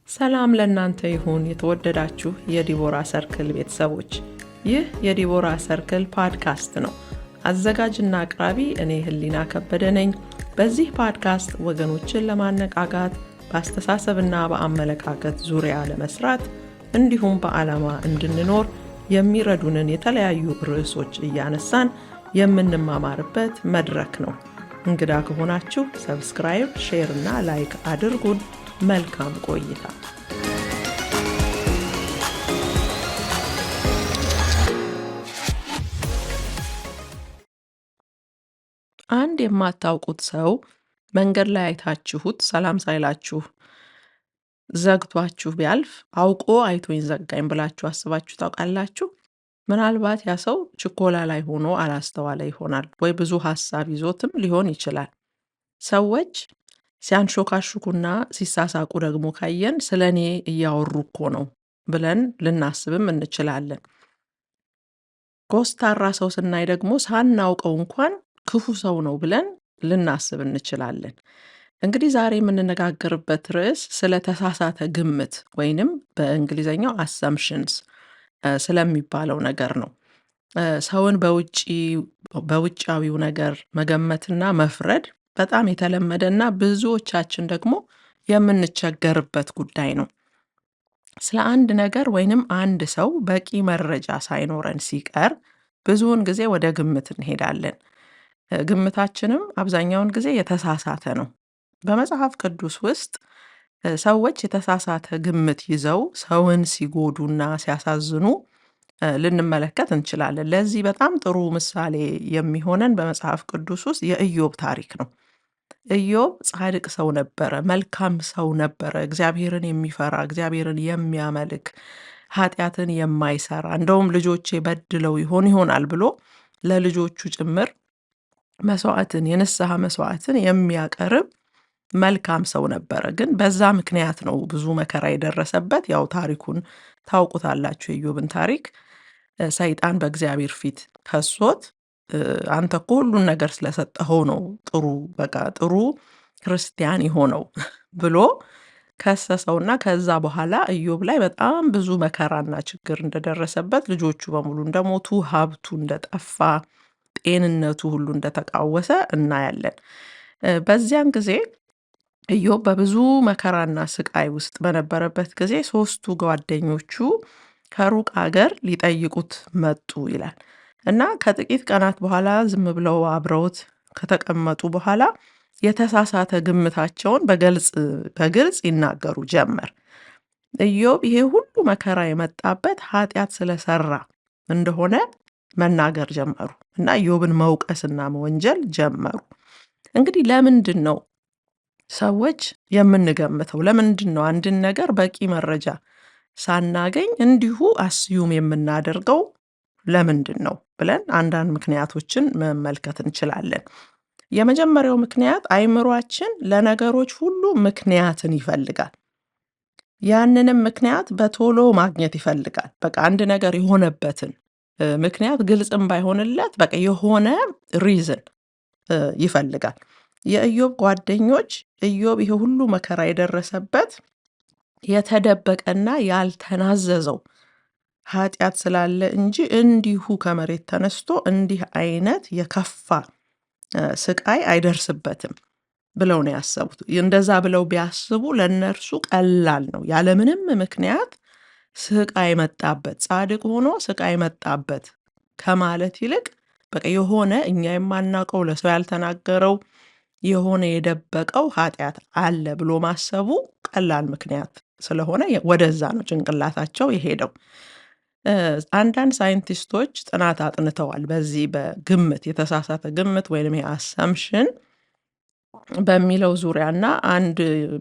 ሰላም ለእናንተ ይሁን የተወደዳችሁ የዲቦራ ሰርክል ቤተሰቦች። ይህ የዲቦራ ሰርክል ፓድካስት ነው። አዘጋጅና አቅራቢ እኔ ህሊና ከበደ ነኝ። በዚህ ፓድካስት ወገኖችን ለማነቃቃት በአስተሳሰብና በአመለካከት ዙሪያ ለመስራት እንዲሁም በዓላማ እንድንኖር የሚረዱንን የተለያዩ ርዕሶች እያነሳን የምንማማርበት መድረክ ነው። እንግዳ ከሆናችሁ ሰብስክራይብ፣ ሼር እና ላይክ አድርጉን። መልካም ቆይታ። አንድ የማታውቁት ሰው መንገድ ላይ አይታችሁት ሰላም ሳይላችሁ ዘግቷችሁ ቢያልፍ አውቆ አይቶኝ ዘጋኝ ብላችሁ አስባችሁ ታውቃላችሁ? ምናልባት ያ ሰው ችኮላ ላይ ሆኖ አላስተዋለ ይሆናል፣ ወይ ብዙ ሀሳብ ይዞትም ሊሆን ይችላል። ሰዎች ሲያንሾካሹኩና ሲሳሳቁ ደግሞ ካየን ስለ እኔ እያወሩ እኮ ነው ብለን ልናስብም እንችላለን። ኮስታራ ሰው ስናይ ደግሞ ሳናውቀው እንኳን ክፉ ሰው ነው ብለን ልናስብ እንችላለን። እንግዲህ ዛሬ የምንነጋገርበት ርዕስ ስለ ተሳሳተ ግምት ወይንም በእንግሊዝኛው አሰምሽንስ ስለሚባለው ነገር ነው። ሰውን በውጫዊው ነገር መገመትና መፍረድ በጣም የተለመደና ብዙዎቻችን ደግሞ የምንቸገርበት ጉዳይ ነው። ስለ አንድ ነገር ወይንም አንድ ሰው በቂ መረጃ ሳይኖረን ሲቀር ብዙውን ጊዜ ወደ ግምት እንሄዳለን። ግምታችንም አብዛኛውን ጊዜ የተሳሳተ ነው። በመጽሐፍ ቅዱስ ውስጥ ሰዎች የተሳሳተ ግምት ይዘው ሰውን ሲጎዱና ሲያሳዝኑ ልንመለከት እንችላለን። ለዚህ በጣም ጥሩ ምሳሌ የሚሆነን በመጽሐፍ ቅዱስ ውስጥ የኢዮብ ታሪክ ነው። ኢዮብ ጻድቅ ሰው ነበረ፣ መልካም ሰው ነበረ፣ እግዚአብሔርን የሚፈራ እግዚአብሔርን የሚያመልክ ኃጢአትን የማይሰራ እንደውም ልጆቼ በድለው ይሆናል ብሎ ለልጆቹ ጭምር መስዋዕትን የንስሐ መስዋዕትን የሚያቀርብ መልካም ሰው ነበረ። ግን በዛ ምክንያት ነው ብዙ መከራ የደረሰበት። ያው ታሪኩን ታውቁታላችሁ። የኢዮብን ታሪክ ሰይጣን በእግዚአብሔር ፊት ከሶት አንተ እኮ ሁሉን ነገር ስለሰጠኸው ነው ጥሩ ክርስቲያን የሆነው ብሎ ከሰሰውና ከዛ በኋላ ኢዮብ ላይ በጣም ብዙ መከራና ችግር እንደደረሰበት፣ ልጆቹ በሙሉ እንደሞቱ፣ ሀብቱ እንደጠፋ፣ ጤንነቱ ሁሉ እንደተቃወሰ እናያለን። በዚያን ጊዜ ኢዮብ በብዙ መከራና ስቃይ ውስጥ በነበረበት ጊዜ 3ቱ ጓደኞቹ ከሩቅ አገር ሊጠይቁት መጡ ይላል እና ከጥቂት ቀናት በኋላ ዝም ብለው አብረውት ከተቀመጡ በኋላ የተሳሳተ ግምታቸውን በግልጽ ይናገሩ ጀመር። ኢዮብ ይሄ ሁሉ መከራ የመጣበት ኃጢአት ስለሰራ እንደሆነ መናገር ጀመሩ እና ኢዮብን መውቀስና መወንጀል ጀመሩ። እንግዲህ ለምንድን ነው ሰዎች የምንገምተው? ለምንድን ነው አንድን ነገር በቂ መረጃ ሳናገኝ እንዲሁ አስዩም የምናደርገው? ለምንድን ነው ብለን አንዳንድ ምክንያቶችን መመልከት እንችላለን። የመጀመሪያው ምክንያት አእምሯችን ለነገሮች ሁሉ ምክንያትን ይፈልጋል። ያንንም ምክንያት በቶሎ ማግኘት ይፈልጋል። በቃ አንድ ነገር የሆነበትን ምክንያት ግልጽም ባይሆንለት በቃ የሆነ ሪዝን ይፈልጋል። የኢዮብ ጓደኞች ኢዮብ ይሄ ሁሉ መከራ የደረሰበት የተደበቀና ያልተናዘዘው ኃጢአት ስላለ እንጂ እንዲሁ ከመሬት ተነስቶ እንዲህ አይነት የከፋ ስቃይ አይደርስበትም ብለው ነው ያሰቡት። እንደዛ ብለው ቢያስቡ ለነርሱ ቀላል ነው። ያለምንም ምክንያት ስቃይ መጣበት፣ ጻድቅ ሆኖ ስቃይ መጣበት ከማለት ይልቅ በቃ የሆነ እኛ የማናውቀው ለሰው ያልተናገረው የሆነ የደበቀው ኃጢአት አለ ብሎ ማሰቡ ቀላል ምክንያት ስለሆነ ወደዛ ነው ጭንቅላታቸው የሄደው። አንዳንድ ሳይንቲስቶች ጥናት አጥንተዋል በዚህ በግምት የተሳሳተ ግምት ወይም የአሰምሽን በሚለው ዙሪያና አንድ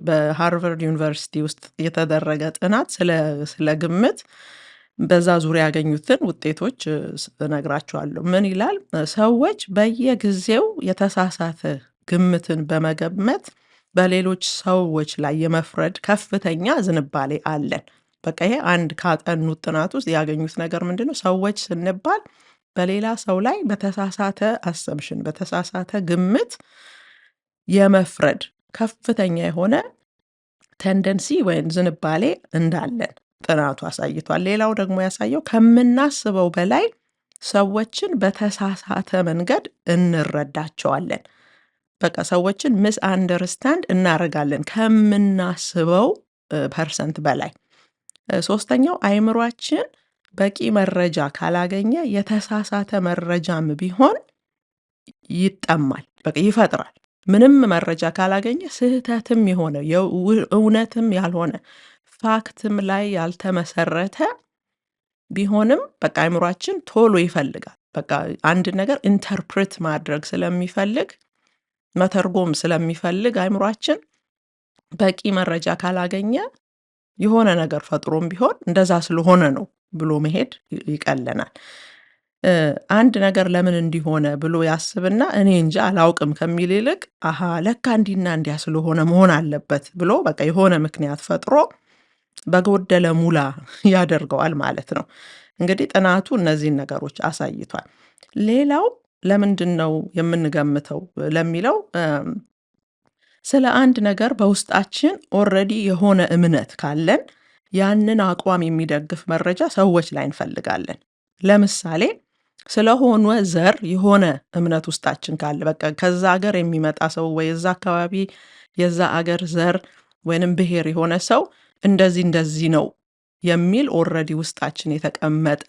በሃርቨርድ ዩኒቨርሲቲ ውስጥ የተደረገ ጥናት ስለ ግምት በዛ ዙሪያ ያገኙትን ውጤቶች እነግራችኋለሁ። ምን ይላል? ሰዎች በየጊዜው የተሳሳተ ግምትን በመገመት በሌሎች ሰዎች ላይ የመፍረድ ከፍተኛ ዝንባሌ አለን። በቃ ይሄ አንድ ካጠኑት ጥናት ውስጥ ያገኙት ነገር ምንድነው? ሰዎች ስንባል በሌላ ሰው ላይ በተሳሳተ አሰምሽን በተሳሳተ ግምት የመፍረድ ከፍተኛ የሆነ ቴንደንሲ ወይም ዝንባሌ እንዳለን ጥናቱ አሳይቷል። ሌላው ደግሞ ያሳየው ከምናስበው በላይ ሰዎችን በተሳሳተ መንገድ እንረዳቸዋለን። በቃ ሰዎችን ምስ አንደርስታንድ እናደርጋለን ከምናስበው ፐርሰንት በላይ። ሶስተኛው አእምሯችን በቂ መረጃ ካላገኘ የተሳሳተ መረጃም ቢሆን ይጠማል፣ በቃ ይፈጥራል። ምንም መረጃ ካላገኘ ስህተትም የሆነ እውነትም ያልሆነ ፋክትም ላይ ያልተመሰረተ ቢሆንም በቃ አእምሯችን ቶሎ ይፈልጋል። በቃ አንድ ነገር ኢንተርፕሬት ማድረግ ስለሚፈልግ መተርጎም ስለሚፈልግ አእምሯችን በቂ መረጃ ካላገኘ የሆነ ነገር ፈጥሮም ቢሆን እንደዛ ስለሆነ ነው ብሎ መሄድ ይቀለናል። አንድ ነገር ለምን እንዲሆነ ብሎ ያስብና እኔ እንጃ አላውቅም ከሚል ይልቅ አሃ ለካ እንዲና እንዲያ ስለሆነ መሆን አለበት ብሎ በቃ የሆነ ምክንያት ፈጥሮ በጎደለ ሙላ ያደርገዋል ማለት ነው። እንግዲህ ጥናቱ እነዚህን ነገሮች አሳይቷል። ሌላው ለምንድነው የምንገምተው ለሚለው ስለ አንድ ነገር በውስጣችን ኦልሬዲ የሆነ እምነት ካለን ያንን አቋም የሚደግፍ መረጃ ሰዎች ላይ እንፈልጋለን። ለምሳሌ ስለሆነ ዘር የሆነ እምነት ውስጣችን ካለ በቃ ከዛ ሀገር የሚመጣ ሰው ወይ እዛ አካባቢ የዛ አገር ዘር ወይንም ብሔር የሆነ ሰው እንደዚህ ነው የሚል ኦልሬዲ ውስጣችን የተቀመጠ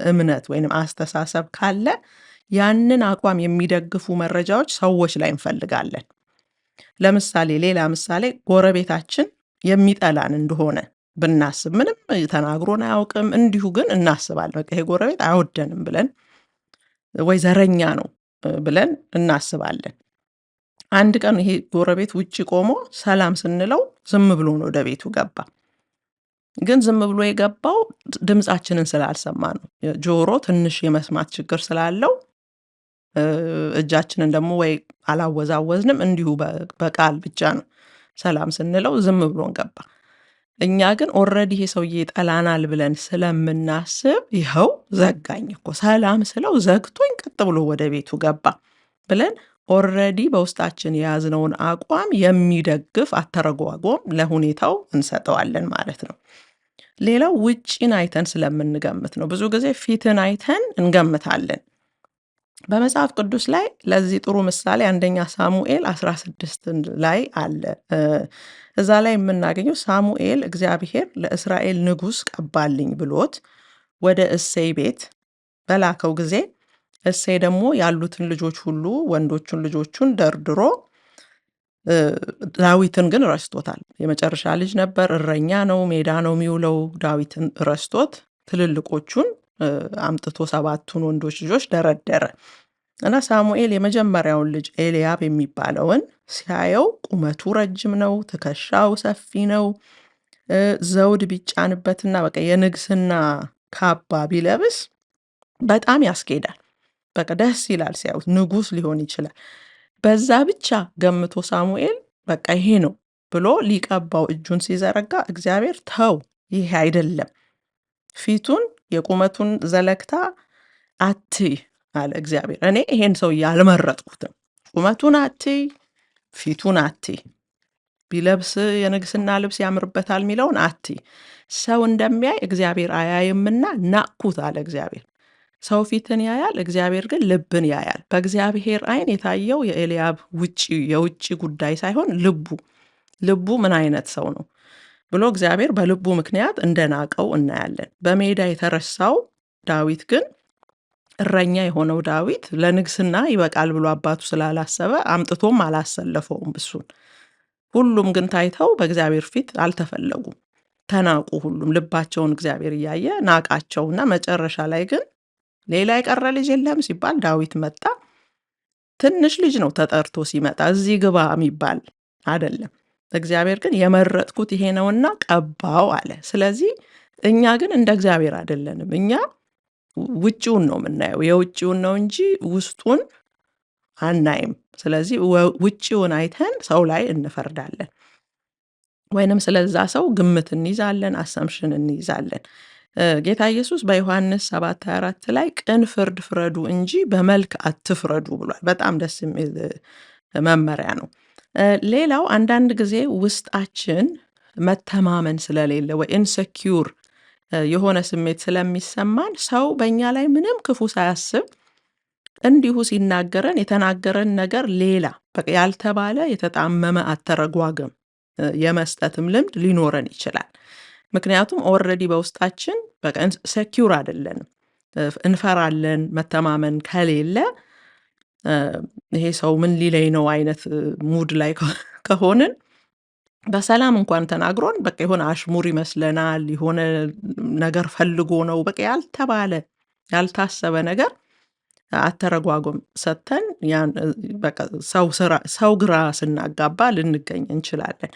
እምነት ወይንም አስተሳሰብ ካለ ያንን አቋም የሚደግፉ መረጃዎች ሰዎች ላይ እንፈልጋለን። ለምሳሌ ሌላ ምሳሌ ጎረቤታችን የሚጠላን እንደሆነ ብናስብ ምንም ተናግሮን አያውቅም፣ እንዲሁ ግን እናስባለን። በቃ ይሄ ጎረቤት አይወደንም ብለን ወይ ዘረኛ ነው ብለን እናስባለን። አንድ ቀን ይሄ ጎረቤት ውጪ ቆሞ ሰላም ስንለው ዝም ብሎ ነው ወደ ቤቱ ገባ። ግን ዝም ብሎ የገባው ድምጻችንን ስላልሰማ ነው። ጆሮ ትንሽ የመስማት ችግር ስላለው እጃችንን ደግሞ ወይ አላወዛወዝንም፣ እንዲሁ በቃል ብቻ ነው ሰላም ስንለው ዝም ብሎን ገባ። እኛ ግን ኦልሬዲ ይሄ ሰውዬ ይጠላናል ብለን ስለምናስብ ይኸው ዘጋኝ እኮ ሰላም ስለው ዘግቶኝ ቀጥ ብሎ ወደ ቤቱ ገባ ብለን ኦልሬዲ በውስጣችን የያዝነውን አቋም የሚደግፍ አተረጓጎም ለሁኔታው እንሰጠዋለን ማለት ነው። ሌላው ውጪን አይተን ስለምንገምት ነው። ብዙ ጊዜ ፊትን አይተን እንገምታለን። በመጽሐፍ ቅዱስ ላይ ለዚህ ጥሩ ምሳሌ አንደኛ ሳሙኤል 16 ላይ አለ። እዛ ላይ የምናገኘው ሳሙኤል እግዚአብሔር ለእስራኤል ንጉሥ ቀባልኝ ብሎት ወደ እሴይ ቤት በላከው ጊዜ እሴይ ደግሞ ያሉትን ልጆች ሁሉ ወንዶቹን ልጆቹን ደርድሮ ዳዊትን ግን ረስቶታል። የመጨረሻ ልጅ ነበር፣ እረኛ ነው፣ ሜዳ ነው የሚውለው። ዳዊትን ረስቶት ትልልቆቹን አምጥቶ 7ቱን ወንዶች ልጆች ደረደረ እና ሳሙኤል የመጀመሪያውን ልጅ ኤልያብ የሚባለውን ሲያየው ቁመቱ ረጅም ነው፣ ትከሻው ሰፊ ነው፣ ዘውድ ቢጫንበትና በቃ የንግስና ካባ ቢለብስ በጣም ያስኬዳል። በቃ ደስ ይላል ሲያዩት፣ ንጉስ ሊሆን ይችላል። በዛ ብቻ ገምቶ ሳሙኤል በቃ ይሄ ነው ብሎ ሊቀባው እጁን ሲዘረጋ እግዚአብሔር ተው ይሄ አይደለም፣ ፊቱን የቁመቱን ዘለግታ አትይ አለ እግዚአብሔር። እኔ ይሄን ሰው አልመረጥኩትም፣ ቁመቱን አትይ፣ ፊቱን አትይ፣ ቢለብስ የንግስና ልብስ ያምርበታል የሚለውን አትይ፣ ሰው እንደሚያይ እግዚአብሔር አያይምና ናቅኩት አለ እግዚአብሔር። ሰው ፊትን ያያል፣ እግዚአብሔር ግን ልብን ያያል። በእግዚአብሔር አይን የታየው የኤልያብ የውጭ ጉዳይ ሳይሆን ልቡ ምን አይነት ሰው ነው ብሎ እግዚአብሔር በልቡ ምክንያት እንደናቀው እናያለን። በሜዳ የተረሳው ዳዊት ግን እረኛ የሆነው ዳዊት ለንግስና ይበቃል ብሎ አባቱ ስላላሰበ አምጥቶም አላሰለፈውም እሱን። ሁሉም ግን ታይተው በእግዚአብሔር ፊት አልተፈለጉም፣ ተናቁ። ሁሉም ልባቸውን እግዚአብሔር እያየ ናቃቸውና መጨረሻ ላይ ግን ሌላ የቀረ ልጅ የለም ሲባል ዳዊት መጣ። ትንሽ ልጅ ነው ተጠርቶ ሲመጣ፣ እዚህ ግባ የሚባል አይደለም። እግዚአብሔር ግን የመረጥኩት ይሄ ነውና ቀባው አለ። ስለዚህ እኛ ግን እንደ እግዚአብሔር አይደለንም። እኛ ውጪውን ነው የምናየው፣ የውጪውን ነው እንጂ ውስጡን አናይም። ስለዚህ ውጪውን አይተን ሰው ላይ እንፈርዳለን፣ ወይንም ስለዛ ሰው ግምት እንይዛለን፣ አሰምሽን እንይዛለን። ጌታ ኢየሱስ በዮሐንስ 7:24 ላይ ቅን ፍርድ ፍረዱ እንጂ በመልክ አትፍረዱ ብሏል። በጣም ደስ የሚል መመሪያ ነው። ሌላው አንዳንድ ጊዜ ውስጣችን መተማመን ስለሌለ ወይ ኢንሴኪዩር የሆነ ስሜት ስለሚሰማን ሰው በእኛ ላይ ምንም ክፉ ሳያስብ እንዲሁ ሲናገረን የተናገረን ነገር ሌላ በቃ ያልተባለ የተጣመመ አተረጓጎም የመስጠትም ልምድ ሊኖረን ይችላል። ምክንያቱም ኦልሬዲ በውስጣችን በቃ ሴኪዩር አይደለንም፣ እንፈራለን። መተማመን ከሌለ ይሄ ሰው ምን ሊለኝ ነው አይነት ሙድ ላይ ከሆንን በሰላም እንኳን ተናግሮን በቃ የሆነ አሽሙር ይመስለናል፣ የሆነ ነገር ፈልጎ ነው፣ በቃ ያልተባለ ያልታሰበ ነገር አተረጓጎም ሰጥተን ያን በቃ ሰው ግራ ስናጋባ ልንገኝ እንችላለን።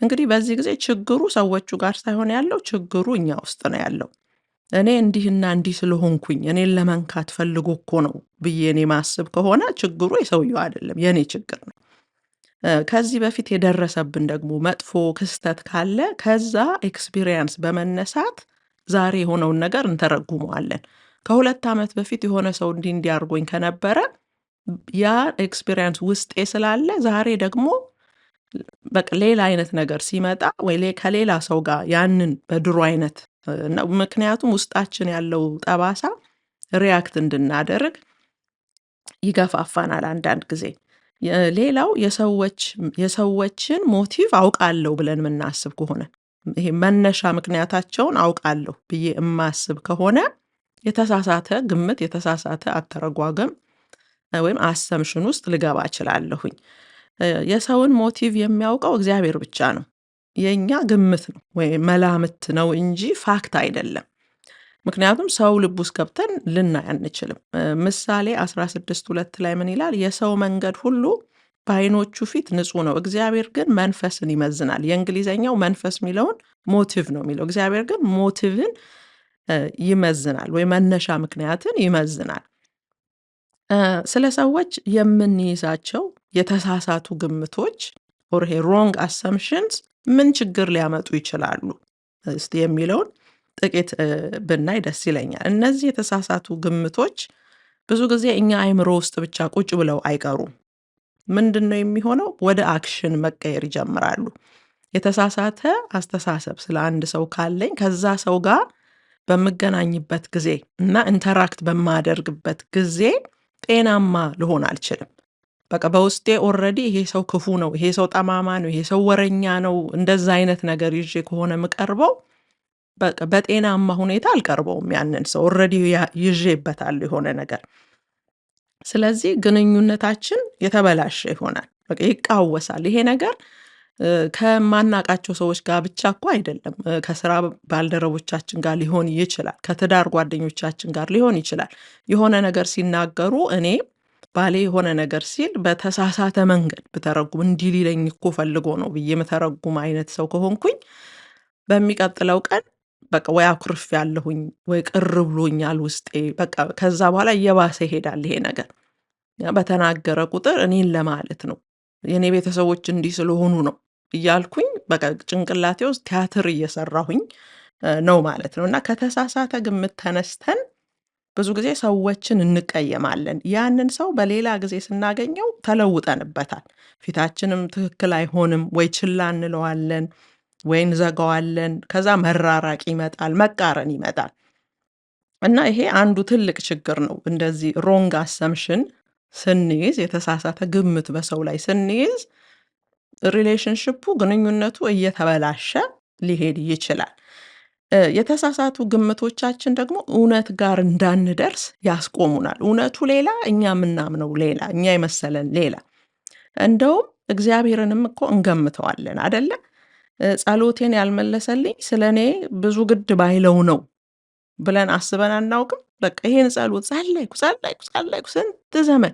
እንግዲህ በዚህ ጊዜ ችግሩ ሰዎቹ ጋር ሳይሆን ያለው ችግሩ እኛ ውስጥ ነው ያለው። እኔ እንዲህና እንዲህ ስለሆንኩኝ እኔን ለመንካት ፈልጎ እኮ ነው ብዬ እኔ ማስብ ከሆነ ችግሩ የሰውየው አይደለም፣ የኔ ችግር ነው። ከዚህ በፊት የደረሰብን ደግሞ መጥፎ ክስተት ካለ ከዛ ኤክስፒሪየንስ በመነሳት ዛሬ የሆነውን ነገር እንተረጉመዋለን። ከ2 ዓመት በፊት የሆነ ሰው እንዲህ አድርጎኝ ከነበረ ያ ኤክስፒሪየንስ ውስጤ ስላለ ዛሬ ደግሞ በቃ ሌላ አይነት ነገር ሲመጣ ወይ ከሌላ ሰው ጋር ያንን በድሮ አይነት ምክንያቱም ውስጣችን ያለው ጠባሳ ሪያክት እንድናደርግ ይገፋፋናል አንዳንድ ጊዜ። ሌላው የሰዎችን ሞቲቭ አውቃለሁ ብለን የምናስብ ከሆነ ይሄ መነሻ ምክንያታቸውን አውቃለሁ ብዬ የማስብ ከሆነ የተሳሳተ ግምት፣ የተሳሳተ አተረጓጎም ወይም አሰምሽን ውስጥ ልገባ እችላለሁኝ። የሰውን ሞቲቭ የሚያውቀው እግዚአብሔር ብቻ ነው። የኛ ግምት ነው ወይም መላምት ነው እንጂ ፋክት አይደለም። ምክንያቱም ሰው ልብ ውስጥ ገብተን ልናይ አንችልም። ምሳሌ 16:2 ላይ ምን ይላል? የሰው መንገድ ሁሉ በዓይኖቹ ፊት ንጹህ ነው፣ እግዚአብሔር ግን መንፈስን ይመዝናል። የእንግሊዘኛው መንፈስ የሚለውን ሞቲቭ ነው የሚለው። እግዚአብሔር ግን ሞቲቭን ይመዝናል ወይ መነሻ ምክንያትን ይመዝናል። ስለ ሰዎች የምንይዛቸው የተሳሳቱ ግምቶች ኦር ይሄ ሮንግ አሰምፕሽንስ ምን ችግር ሊያመጡ ይችላሉ እስቲ የሚለውን ጥቂት ብናይ ደስ ይለኛል። እነዚህ የተሳሳቱ ግምቶች ብዙ ጊዜ እኛ አእምሮ ውስጥ ብቻ ቁጭ ብለው አይቀሩም። ምንድነው የሚሆነው? ወደ አክሽን መቀየር ይጀምራሉ። የተሳሳተ አስተሳሰብ ስለ አንድ ሰው ካለኝ ከዛ ሰው ጋር በምገናኝበት ጊዜ እና ኢንተራክት በማደርግበት ጊዜ ጤናማ ልሆን አልችልም። በቃ በውስጤ ኦልሬዲ ይሄ ሰው ክፉ ነው፣ ይሄ ሰው ጠማማ ነው፣ ይሄ ሰው ወረኛ ነው፣ እንደዛ አይነት ነገር ይዤ ከሆነ የምቀርበው በቃ በጤናማ ሁኔታ አልቀርበውም። ያንን ሰው ኦልሬዲ ይዤበታለሁ የሆነ ነገር። ስለዚህ ግንኙነታችን የተበላሸ ይሆናል፣ በቃ ይቃወሳል። ይሄ ነገር ከማናቃቸው ሰዎች ጋር ብቻ እኮ አይደለም፣ ከስራ ባልደረቦቻችን ጋር ሊሆን ይችላል፣ ከትዳር ጓደኞቻችን ጋር ሊሆን ይችላል። የሆነ ነገር ሲናገሩ እኔ ባሌ የሆነ ነገር ሲል በተሳሳተ መንገድ ብተረጉም እንዲህ ሊለኝ እኮ ፈልጎ ነው ብዬ የምተረጉም አይነት ሰው ከሆንኩኝ በሚቀጥለው ቀን በቃ ወይ አኩርፍ ያለሁኝ ወይ ቅር ብሎኛል ውስጤ። በቃ ከዛ በኋላ እየባሰ ይሄዳል ይሄ ነገር። በተናገረ ቁጥር እኔን ለማለት ነው፣ የኔ ቤተሰቦች እንዲህ ስለሆኑ ነው እያልኩኝ በቃ ጭንቅላቴ ውስጥ ቲያትር እየሰራሁኝ ነው ማለት ነው። እና ከተሳሳተ ግምት ተነስተን ብዙ ጊዜ ሰዎችን እንቀየማለን። ያንን ሰው በሌላ ጊዜ ስናገኘው ተለውጠንበታል። ፊታችንም ትክክል አይሆንም፣ ወይ ችላ እንለዋለን ወይ እንዘጋዋለን። ከዛ መራራቅ ይመጣል፣ መቃረን ይመጣል። እና ይሄ አንዱ ትልቅ ችግር ነው። እንደዚህ ሮንግ አሰምሽን ስንይዝ፣ የተሳሳተ ግምት በሰው ላይ ስንይዝ ሪሌሽንሽፑ ግንኙነቱ እየተበላሸ ሊሄድ ይችላል። የተሳሳቱ ግምቶቻችን ደግሞ እውነት ጋር እንዳንደርስ ያስቆሙናል። እውነቱ ሌላ፣ እኛ የምናምነው ሌላ፣ እኛ የመሰለን ሌላ። እንደውም እግዚአብሔርንም እኮ እንገምተዋለን አደለ? ጸሎቴን ያልመለሰልኝ ስለ እኔ ብዙ ግድ ባይለው ነው ብለን አስበን አናውቅም? በቃ ይሄን ጸሎት ጸለይኩ ስንት ዘመን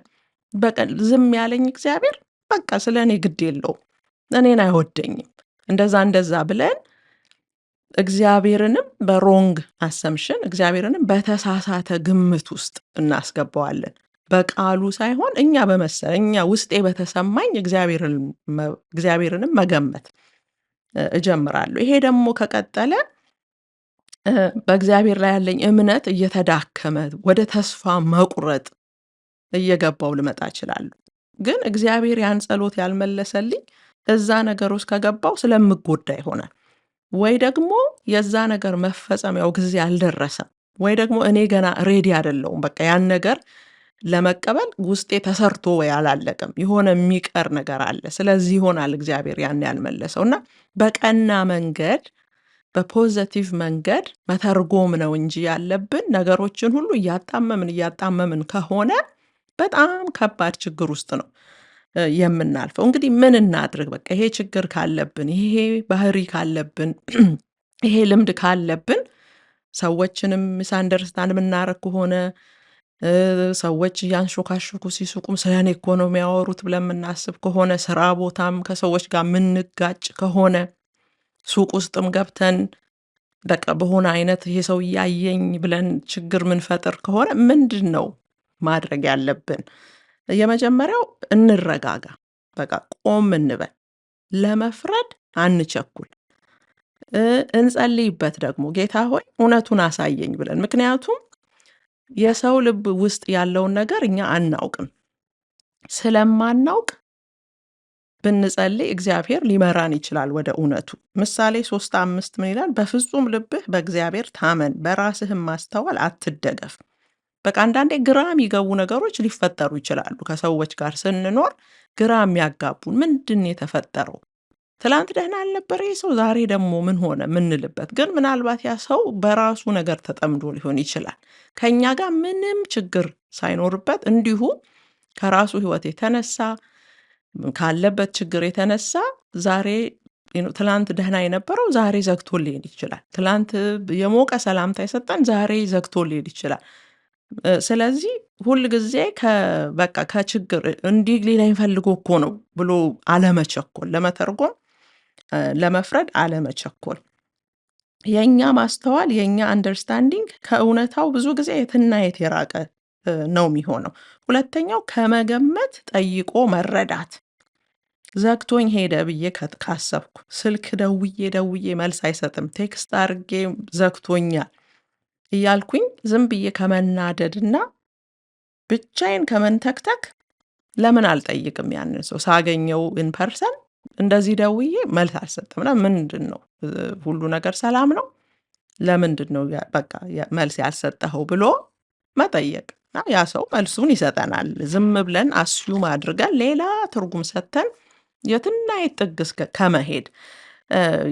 በቃ ዝም ያለኝ እግዚአብሔር በቃ ስለ እኔ ግድ የለውም፣ እኔን አይወደኝም፣ እንደዛ ብለን እግዚአብሔርንም በሮንግ አሰምሽን፣ እግዚአብሔርንም በተሳሳተ ግምት ውስጥ እናስገባዋለን። በቃሉ ሳይሆን እኛ ውስጤ በተሰማኝ እግዚአብሔርንም መገመት እጀምራለሁ። ይሄ ደግሞ ከቀጠለ በእግዚአብሔር ላይ ያለኝ እምነት እየተዳከመ ወደ ተስፋ መቁረጥ እየገባው ልመጣ እችላለሁ። ግን እግዚአብሔር ያን ጸሎት ያልመለሰልኝ እዛ ነገር ውስጥ ከገባው ስለምጎዳ ይሆናል። ወይ ደግሞ የዛ ነገር መፈጸሚያው ጊዜ አልደረሰም፣ ወይ ደግሞ እኔ ገና ሬዲ አይደለሁም። በቃ ያን ነገር ለመቀበል ውስጤ ተሰርቶ ወይ አላለቀም። የሆነ የሚቀር ነገር አለ። ስለዚህ ይሆናል እግዚአብሔር ያን ያልመለሰው እና በቀና መንገድ በፖዘቲቭ መንገድ መተርጎም ነው እንጂ ያለብን ነገሮችን ሁሉ እያጣመምን ከሆነ በጣም ከባድ ችግር ውስጥ ነው የምናልፈው። እንግዲህ ምን እናድርግ? በቃ ይሄ ችግር ካለብን፣ ይሄ ባህሪ ካለብን፣ ይሄ ልምድ ካለብን ሰዎችንም ሚስ አንደርስታንድ የምናረግ ከሆነ ሰዎች እያንሾካሾኩ ሲስቁም ስለ እኔ እኮ ነው የሚያወሩት ብለን የምናስብ ከሆነ፣ ስራ ቦታም ከሰዎች ጋር የምንጋጭ ከሆነ፣ ሱቅ ውስጥም ገብተን በቃ በሆነ አይነት ይሄ ሰው እያየኝ ብለን ችግር ምንፈጥር ከሆነ ምንድን ነው ማድረግ ያለብን? የመጀመሪያው እንረጋጋ። በቃ ቆም እንበል። ለመፍረድ አንቸኩል። እንጸልይበት ደግሞ ጌታ ሆይ እውነቱን አሳየኝ ብለን። ምክንያቱም የሰው ልብ ውስጥ ያለውን ነገር እኛ አናውቅም። ስለማናውቅ ብንጸልይ እግዚአብሔር ሊመራን ይችላል ወደ እውነቱ። ምሳሌ 3:5 ምን ይላል? በፍጹም ልብህ በእግዚአብሔር ታመን፣ በራስህም ማስተዋል አትደገፍ። በቃ አንዳንዴ ግራ የሚገቡ ነገሮች ሊፈጠሩ ይችላሉ። ከሰዎች ጋር ስንኖር ግራ የሚያጋቡን ምንድን ነው የተፈጠረው? ትላንት ደህና አልነበረ ይህ ሰው ዛሬ ደግሞ ምን ሆነ ምንልበት። ግን ምናልባት ያ ሰው በራሱ ነገር ተጠምዶ ሊሆን ይችላል። ከኛ ጋር ምንም ችግር ሳይኖርበት እንዲሁ ከራሱ ሕይወት የተነሳ ካለበት ችግር የተነሳ ዛሬ ትላንት ደህና የነበረው ዛሬ ዘግቶ ሊሄድ ይችላል። ትላንት የሞቀ ሰላምታ የሰጠን ዛሬ ዘግቶ ሊሄድ ይችላል። ስለዚህ ሁል ጊዜ በቃ ከችግር እንዲህ ሊለኝ ፈልጎ እኮ ነው ብሎ አለመቸኮል፣ ለመተርጎም ለመፍረድ አለመቸኮል። የኛ ማስተዋል የኛ አንደርስታንዲንግ ከእውነታው ብዙ ጊዜ የትና የት የራቀ ነው የሚሆነው። ሁለተኛው ከመገመት ጠይቆ መረዳት። ዘግቶኝ ሄደ ብዬ ካሰብኩ፣ ስልክ ደውዬ መልስ አይሰጥም፣ ቴክስት አድርጌ ዘግቶኛል እያልኩኝ ዝም ብዬ ከመናደድና ብቻዬን ከመንተክተክ ለምን አልጠይቅም? ያንን ሰው ሳገኘው ኢን ፐርሰን እንደዚህ ደውዬ መልስ አልሰጥም እና ምንድን ነው ሁሉ ነገር ሰላም ነው? ለምንድን ነው በቃ መልስ ያልሰጠኸው ብሎ መጠየቅ። ያ ሰው መልሱን ይሰጠናል። ዝም ብለን አስዩም አድርገን ሌላ ትርጉም ሰጥተን የትና የት ጥግ ከመሄድ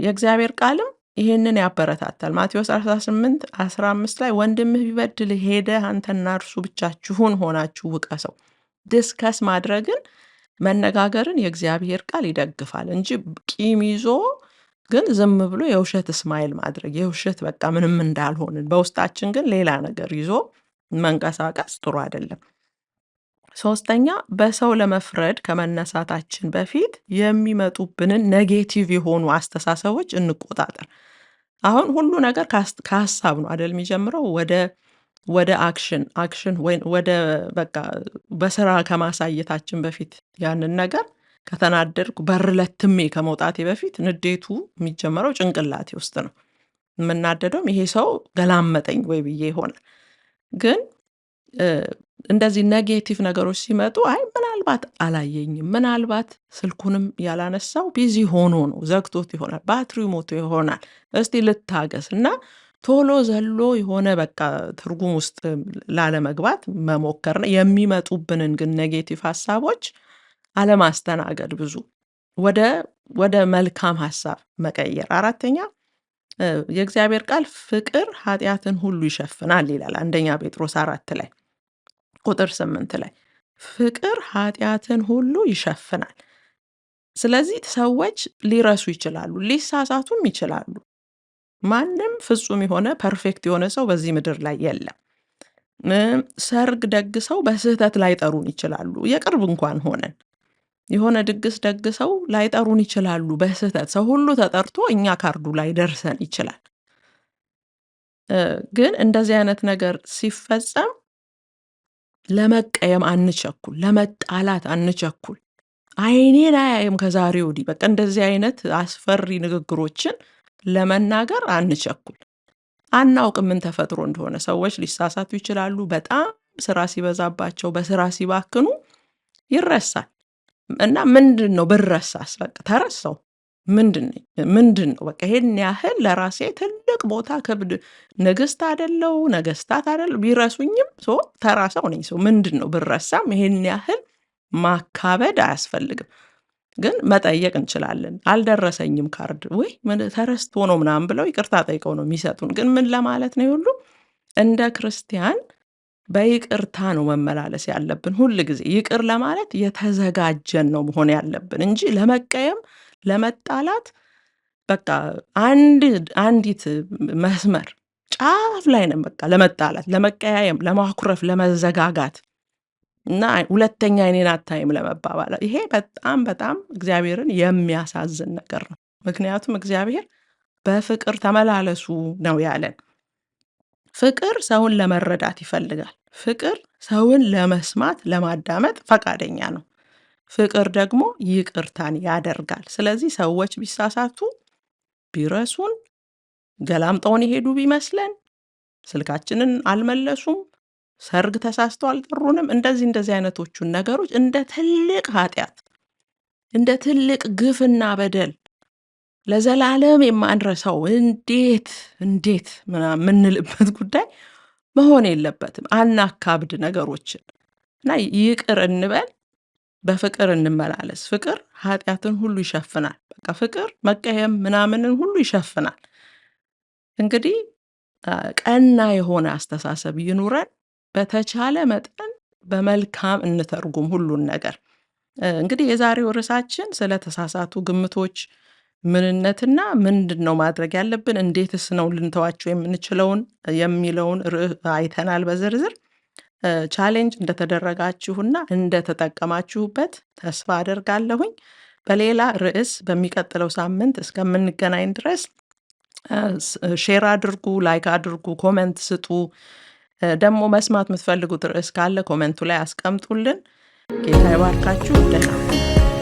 የእግዚአብሔር ቃልም ይሄንን ያበረታታል። ማቴዎስ 18:15 ላይ ወንድምህ ቢበድልህ ሄደህ አንተና እርሱ ብቻችሁን ሆናችሁ ውቀሰው። ዲስከስ ማድረግን መነጋገርን የእግዚአብሔር ቃል ይደግፋል እንጂ ቂም ይዞ ግን ዝም ብሎ የውሸት እስማኤል ማድረግ የውሸት በቃ ምንም እንዳልሆንን በውስጣችን ግን ሌላ ነገር ይዞ መንቀሳቀስ ጥሩ አይደለም። ሶስተኛ በሰው ለመፍረድ ከመነሳታችን በፊት የሚመጡብንን ኔጌቲቭ የሆኑ አስተሳሰቦች እንቆጣጠር። አሁን ሁሉ ነገር ከሀሳብ ነው አይደል የሚጀምረው? ወደ አክሽን ወይ ወደ በቃ በስራ ከማሳየታችን በፊት ያንን ነገር ከተናደድኩ በር ለትሜ ከመውጣቴ በፊት ንዴቱ የሚጀምረው ጭንቅላቴ ውስጥ ነው። የምናደደውም ይሄ ሰው ገላመጠኝ ወይ ብዬ ይሆናል። ግን እንደዚህ ኔጌቲቭ ነገሮች ሲመጡ አይ ምናልባት አላየኝም፣ ምናልባት ስልኩንም ያላነሳው ቢዚ ሆኖ ነው፣ ዘግቶት ይሆናል፣ ባትሪው ሞቶ ይሆናል፣ እስቲ ልታገስ እና ቶሎ ዘሎ የሆነ በቃ ትርጉም ውስጥ ላለመግባት መሞከር ነው። የሚመጡብንን ግን ኔጌቲቭ ሀሳቦች አለማስተናገድ፣ ብዙ ወደ መልካም ሀሳብ መቀየር። አራተኛ የእግዚአብሔር ቃል ፍቅር ኃጢአትን ሁሉ ይሸፍናል ይላል። አንደኛ ጴጥሮስ 4 ላይ ቁጥር 8 ላይ ፍቅር ኃጢአትን ሁሉ ይሸፍናል። ስለዚህ ሰዎች ሊረሱ ይችላሉ፣ ሊሳሳቱም ይችላሉ። ማንም ፍጹም የሆነ ፐርፌክት የሆነ ሰው በዚህ ምድር ላይ የለም። ሰርግ ደግሰው በስህተት ላይጠሩን ይችላሉ። የቅርብ እንኳን ሆነን የሆነ ድግስ ደግሰው ላይጠሩን ይችላሉ በስህተት። ሰው ሁሉ ተጠርቶ እኛ ካርዱ ላይ ደርሰን ይችላል። ግን እንደዚህ አይነት ነገር ሲፈጸም ለመቀየም አንቸኩል፣ ለመጣላት አንቸኩል። አይኔን አያይም ከዛሬ ወዲህ በቃ እንደዚህ አይነት አስፈሪ ንግግሮችን ለመናገር አንቸኩል። አናውቅም ምን ተፈጥሮ እንደሆነ። ሰዎች ሊሳሳቱ ይችላሉ። በጣም ስራ ሲበዛባቸው፣ በስራ ሲባክኑ ይረሳል። እና ምንድነው ብረሳስ? በቃ ተረሳው። ምንድነው በቃ ይሄን ያህል ለራሴ ትልቅ ቦታ ክብድ ንግስት አይደለሁ፣ ነገስታት አይደለሁ፣ ቢረሱኝም ተራ ሰው ነኝ። ምንድነው ብረሳም ይሄን ያህል ማካበድ አያስፈልግም። ግን መጠየቅ እንችላለን። አልደረሰኝም ካርድ ወይ ተረስቶ ነው ምናምን ብለው ይቅርታ ጠይቀው ነው የሚሰጡን። ግን ምን ለማለት ነው ሁሉ እንደ ክርስቲያን በይቅርታ ነው መመላለስ ያለብን። ሁል ጊዜ ይቅር ለማለት የተዘጋጀን ነው መሆን ያለብን እንጂ ለመቀየም፣ ለመጣላት በቃ አንዲት መስመር ጫፍ ላይ ነን። በቃ ለመጣላት፣ ለመቀያየም፣ ለማኩረፍ፣ ለመዘጋጋት እና ሁለተኛ እኔን አታይም ለመባባል ይሄ በጣም በጣም እግዚአብሔርን የሚያሳዝን ነገር ነው። ምክንያቱም እግዚአብሔር በፍቅር ተመላለሱ ነው ያለን። ፍቅር ሰውን ለመረዳት ይፈልጋል። ፍቅር ሰውን ለመስማት ለማዳመጥ ፈቃደኛ ነው። ፍቅር ደግሞ ይቅርታን ያደርጋል። ስለዚህ ሰዎች ቢሳሳቱ ቢረሱን፣ ገላምጠውን የሄዱ ቢመስለን፣ ስልካችንን አልመለሱም፣ ሰርግ ተሳስተው አልጠሩንም፣ እንደዚህ አይነቶቹን ነገሮች እንደ ትልቅ ኃጢአት፣ እንደ ትልቅ ግፍና በደል ለዘላለም የማንረሳው እንዴት ምንልበት ጉዳይ መሆን የለበትም። አናካብድ ነገሮችን እና ይቅር እንበል፣ በፍቅር እንመላለስ። ፍቅር ኃጢአትን ሁሉ ይሸፍናል። በቃ ፍቅር መቀየም ምናምንን ሁሉ ይሸፍናል። እንግዲህ ቀና የሆነ አስተሳሰብ ይኑረን። በተቻለ መጠን በመልካም እንተርጉም ሁሉን ነገር። እንግዲህ የዛሬው ርዕሳችን ስለ ተሳሳቱ ግምቶች ምንነትና ምንድነው ማድረግ ያለብን፣ እንዴትስ ነው ልንተዋቸው የምንችለውን የሚለውን አይተናል በዝርዝር። ቻሌንጅ እንደተደረጋችሁና እንደተጠቀማችሁበት ተስፋ አደርጋለሁኝ። በሌላ ርዕስ በሚቀጥለው ሳምንት እስከምንገናኝ ድረስ ሼር አድርጉ፣ ላይክ አድርጉ፣ ኮሜንት ስጡ። ደግሞ መስማት የምትፈልጉት ርዕስ ካለ ኮሜንቱ ላይ አስቀምጡልን። ጌታ ይባርካችሁ። ደህና